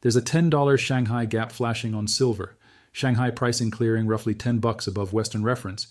There's a $10 Shanghai gap flashing on silver. Shanghai pricing clearing roughly $10 above Western reference.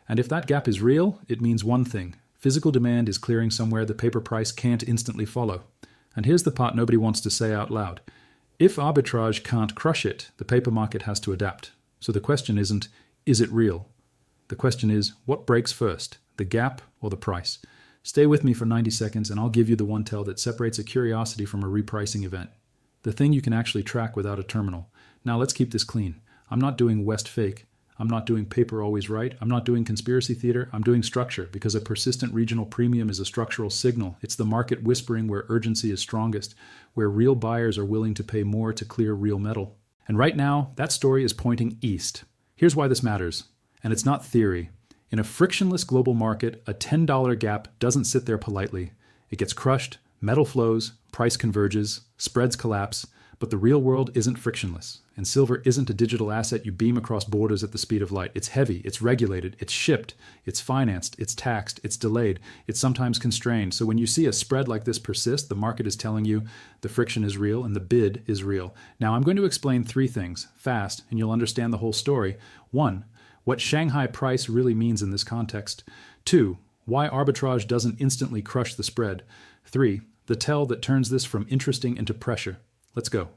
And if that gap is real, it means one thing. Physical demand is clearing somewhere the paper price can't instantly follow. And here's the part nobody wants to say out loud. If arbitrage can't crush it, the paper market has to adapt. So the question isn't, is it real? The question is, what breaks first, the gap or the price? Stay with me for 90 seconds and I'll give you the one tell that separates a curiosity from a repricing event. The thing you can actually track without a terminal. Now let's keep this clean. I'm not doing West fake. I'm not doing paper always right. I'm not doing conspiracy theater. I'm doing structure because a persistent regional premium is a structural signal. It's the market whispering where urgency is strongest, where real buyers are willing to pay more to clear real metal. And right now, that story is pointing east. Here's why this matters. And it's not theory. In a frictionless global market, a $10 gap doesn't sit there politely. It gets crushed, metal flows, price converges, spreads collapse, but the real world isn't frictionless. And silver isn't a digital asset you beam across borders at the speed of light. It's heavy, it's regulated, it's shipped, it's financed, it's taxed, it's delayed, it's sometimes constrained. So when you see a spread like this persist, the market is telling you the friction is real and the bid is real. Now I'm going to explain three things fast and you'll understand the whole story. 1, what Shanghai price really means in this context. 2, why arbitrage doesn't instantly crush the spread. 3, the tell that turns this from interesting into pressure. Let's go.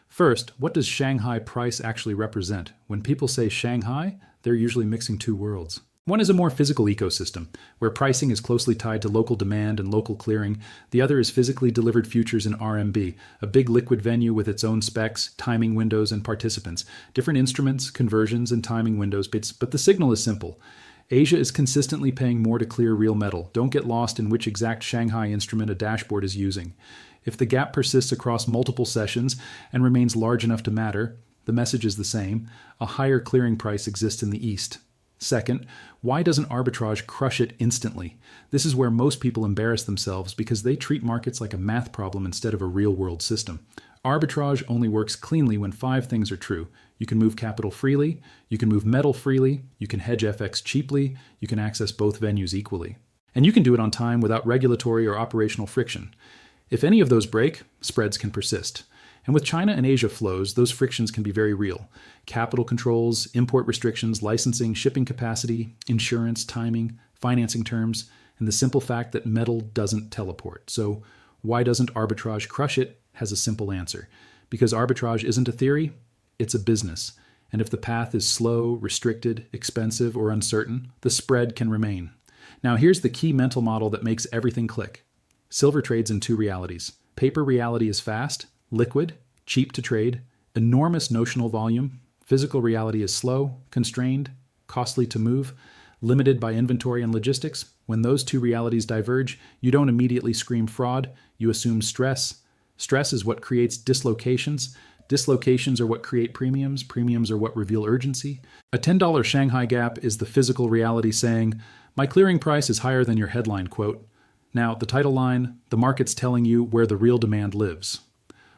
First, what does Shanghai price actually represent? When people say Shanghai, they're usually mixing two worlds. One is a more physical ecosystem, where pricing is closely tied to local demand and local clearing. The other is physically delivered futures in RMB, a big liquid venue with its own specs, timing windows, and participants. Different instruments, conversions, and timing windows, but the signal is simple. Asia is consistently paying more to clear real metal. Don't get lost in which exact Shanghai instrument a dashboard is using. If the gap persists across multiple sessions and remains large enough to matter, the message is the same. A higher clearing price exists in the East. Second, why doesn't arbitrage crush it instantly? This is where most people embarrass themselves because they treat markets like a math problem instead of a real-world system. Arbitrage only works cleanly when 5 things are true. You can move capital freely, you can move metal freely, you can hedge FX cheaply, you can access both venues equally. And you can do it on time without regulatory or operational friction. If any of those break, spreads can persist. And with China and Asia flows, those frictions can be very real. Capital controls, import restrictions, licensing, shipping capacity, insurance, timing, financing terms, and the simple fact that metal doesn't teleport. So why doesn't arbitrage crush it has a simple answer. Because arbitrage isn't a theory, it's a business. And if the path is slow, restricted, expensive, or uncertain, the spread can remain. Now here's the key mental model that makes everything click. Silver trades in 2 realities. Paper reality is fast, liquid, cheap to trade, enormous notional volume. Physical reality is slow, constrained, costly to move, limited by inventory and logistics. When those 2 realities diverge, you don't immediately scream fraud, you assume stress. Stress is what creates dislocations. Dislocations are what create premiums. Premiums are what reveal urgency. A $10 Shanghai gap is the physical reality saying, "My clearing price is higher than your headline quote." Now, the title line, the market's telling you where the real demand lives.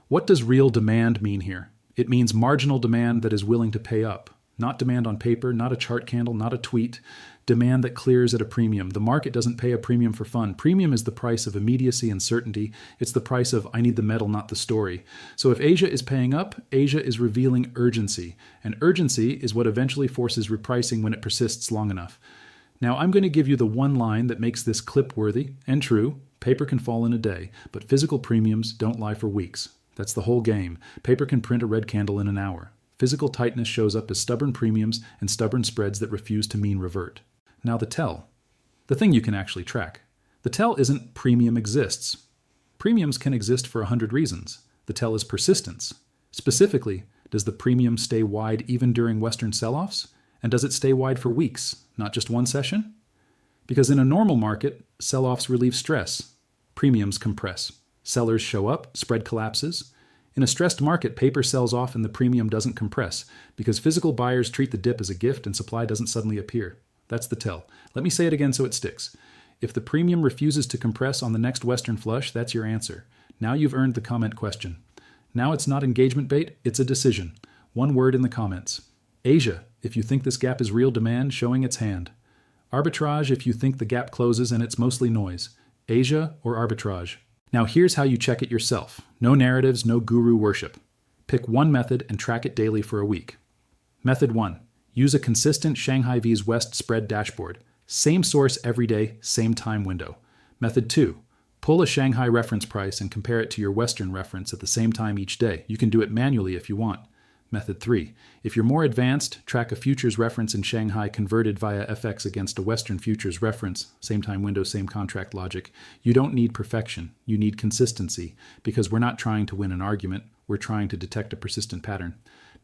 What does real demand mean here? It means marginal demand that is willing to pay up. Not demand on paper, not a chart candle, not a tweet. Demand that clears at a premium. The market doesn't pay a premium for fun. Premium is the price of immediacy and certainty. It's the price of I need the metal, not the story. So if Asia is paying up, Asia is revealing urgency. And urgency is what eventually forces repricing when it persists long enough. Now I'm going to give you the one line that makes this clip-worthy and true. Paper can fall in a day, but physical premiums don't lie for weeks. That's the whole game. Paper can print a red candle in an hour. Physical tightness shows up as stubborn premiums and stubborn spreads that refuse to mean revert. Now the tell. The thing you can actually track. The tell isn't premium exists. Premiums can exist for 100 reasons. The tell is persistence. Specifically, does the premium stay wide even during Western sell-offs? And does it stay wide for weeks, not just one session? Because in a normal market, sell-offs relieve stress. Premiums compress. Sellers show up, spread collapses. In a stressed market, paper sells off and the premium doesn't compress because physical buyers treat the dip as a gift and supply doesn't suddenly appear. That's the tell. Let me say it again so it sticks. If the premium refuses to compress on the next Western flush, that's your answer. Now you've earned the comment question. Now it's not engagement bait, it's a decision. One word in the comments. Asia, if you think this gap is real demand showing its hand. Arbitrage if you think the gap closes and it's mostly noise. Asia or arbitrage. Now here's how you check it yourself. No narratives, no guru worship. Pick one method and track it daily for a week. Method 1. Use a consistent Shanghai V's West spread dashboard. Same source every day, same time window. Method 2. Pull a Shanghai reference price and compare it to your Western reference at the same time each day. You can do it manually if you want. Method 3. If you're more advanced, track a futures reference in Shanghai converted via FX against a Western futures reference, same time window, same contract logic. You don't need perfection. You need consistency, because we're not trying to win an argument. We're trying to detect a persistent pattern.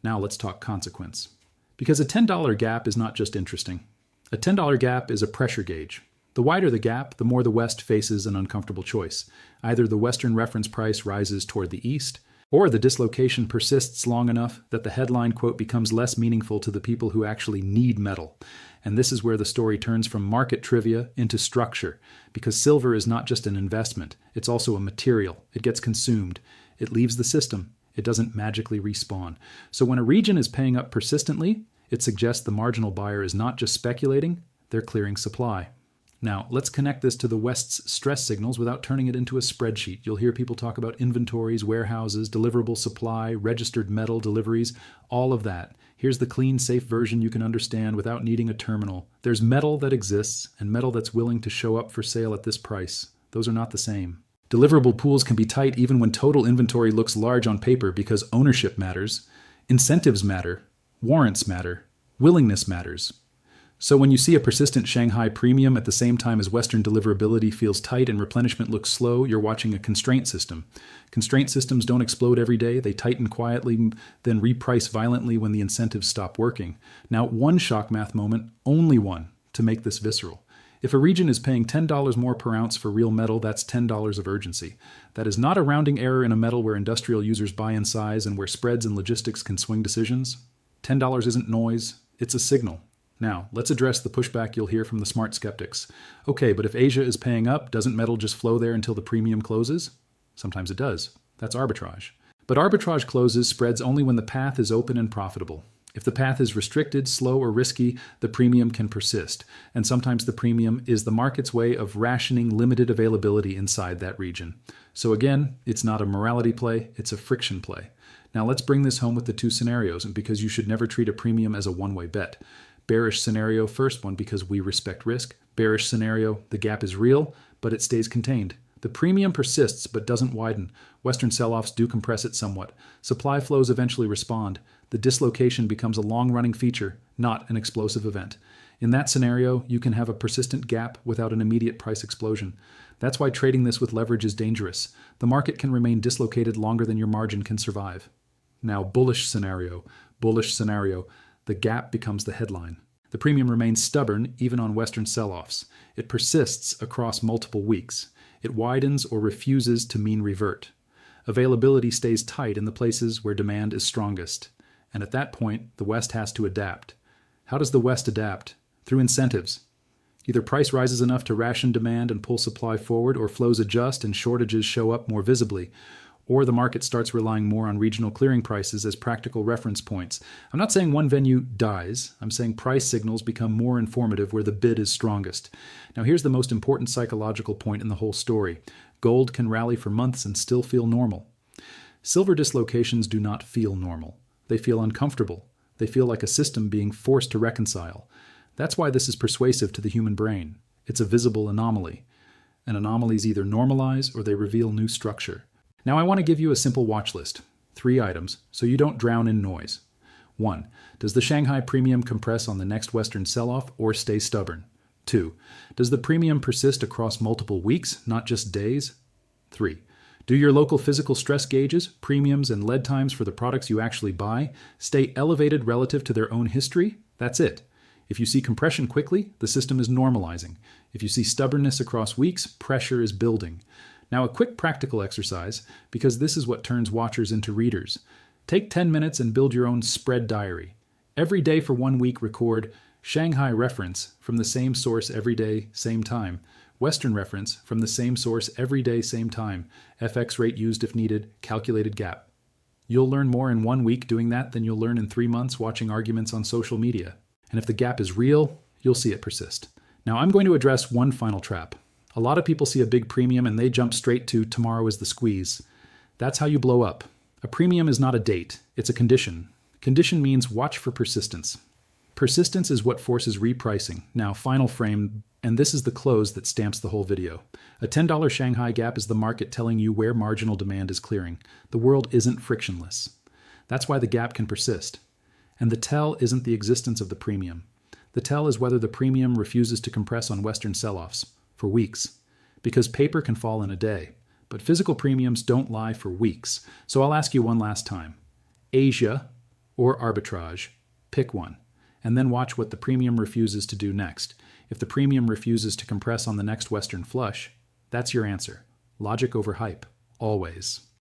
Now let's talk consequence. Because a $10 gap is not just interesting. A $10 gap is a pressure gauge. The wider the gap, the more the West faces an uncomfortable choice. Either the Western reference price rises toward the East, or the dislocation persists long enough that the headline quote becomes less meaningful to the people who actually need metal. And this is where the story turns from market trivia into structure, because silver is not just an investment, it's also a material. It gets consumed. It leaves the system. It doesn't magically respawn. So when a region is paying up persistently, it suggests the marginal buyer is not just speculating, they're clearing supply. Now, let's connect this to the West's stress signals without turning it into a spreadsheet. You'll hear people talk about inventories, warehouses, deliverable supply, registered metal deliveries, all of that. Here's the clean, safe version you can understand without needing a terminal. There's metal that exists and metal that's willing to show up for sale at this price. Those are not the same. Deliverable pools can be tight even when total inventory looks large on paper because ownership matters, incentives matter, warrants matter, willingness matters. So when you see a persistent Shanghai premium at the same time as Western deliverability feels tight and replenishment looks slow, you're watching a constraint system. Constraint systems don't explode every day. They tighten quietly, then reprice violently when the incentives stop working. Now, one shock math moment, only one, to make this visceral. If a region is paying $10 more per ounce for real metal, that's $10 of urgency. That is not a rounding error in a metal where industrial users buy in size and where spreads and logistics can swing decisions. $10 isn't noise, it's a signal. Now, let's address the pushback you'll hear from the smart skeptics. Okay, but if Asia is paying up, doesn't metal just flow there until the premium closes? Sometimes it does. That's arbitrage. But arbitrage closes spreads only when the path is open and profitable. If the path is restricted, slow, or risky, the premium can persist. And sometimes the premium is the market's way of rationing limited availability inside that region. So again, it's not a morality play, it's a friction play. Now let's bring this home with the two scenarios, and because you should never treat a premium as a one-way bet. Bearish scenario, first one, because we respect risk. Bearish scenario, the gap is real, but it stays contained. The premium persists but doesn't widen. Western sell-offs do compress it somewhat. Supply flows eventually respond. The dislocation becomes a long-running feature, not an explosive event. In that scenario, you can have a persistent gap without an immediate price explosion. That's why trading this with leverage is dangerous. The market can remain dislocated longer than your margin can survive. Now, bullish scenario. The gap becomes the headline. The premium remains stubborn even on Western sell-offs. It persists across multiple weeks. It widens or refuses to mean revert. Availability stays tight in the places where demand is strongest. And at that point, the West has to adapt. How does the West adapt? Through incentives. Either price rises enough to ration demand and pull supply forward, or flows adjust and shortages show up more visibly. Or the market starts relying more on regional clearing prices as practical reference points. I'm not saying one venue dies. I'm saying price signals become more informative where the bid is strongest. Now here's the most important psychological point in the whole story. Gold can rally for months and still feel normal. Silver dislocations do not feel normal. They feel uncomfortable. They feel like a system being forced to reconcile. That's why this is persuasive to the human brain. It's a visible anomaly. And anomalies either normalize or they reveal new structure. Now I want to give you a simple watch list, 3 items, so you don't drown in noise. 1. Does the Shanghai premium compress on the next Western sell-off or stay stubborn? 2. Does the premium persist across multiple weeks, not just days? 3. Do your local physical stress gauges, premiums, and lead times for the products you actually buy stay elevated relative to their own history? That's it. If you see compression quickly, the system is normalizing. If you see stubbornness across weeks, pressure is building. Now a quick practical exercise, because this is what turns watchers into readers. Take 10 minutes and build your own spread diary. Every day for 1 week record Shanghai reference from the same source every day, same time. Western reference from the same source every day, same time. FX rate used if needed, calculated gap. You'll learn more in 1 week doing that than you'll learn in 3 months watching arguments on social media. And if the gap is real, you'll see it persist. Now I'm going to address one final trap. A lot of people see a big premium and they jump straight to tomorrow is the squeeze. That's how you blow up. A premium is not a date, it's a condition. Condition means watch for persistence. Persistence is what forces repricing. Now, final frame, and this is the close that stamps the whole video. A $10 Shanghai gap is the market telling you where marginal demand is clearing. The world isn't frictionless. That's why the gap can persist. And the tell isn't the existence of the premium. The tell is whether the premium refuses to compress on Western sell-offs for weeks. Because paper can fall in a day, but physical premiums don't lie for weeks. So I'll ask you one last time. Asia or arbitrage? Pick one. And then watch what the premium refuses to do next. If the premium refuses to compress on the next Western flush, that's your answer. Logic over hype, always.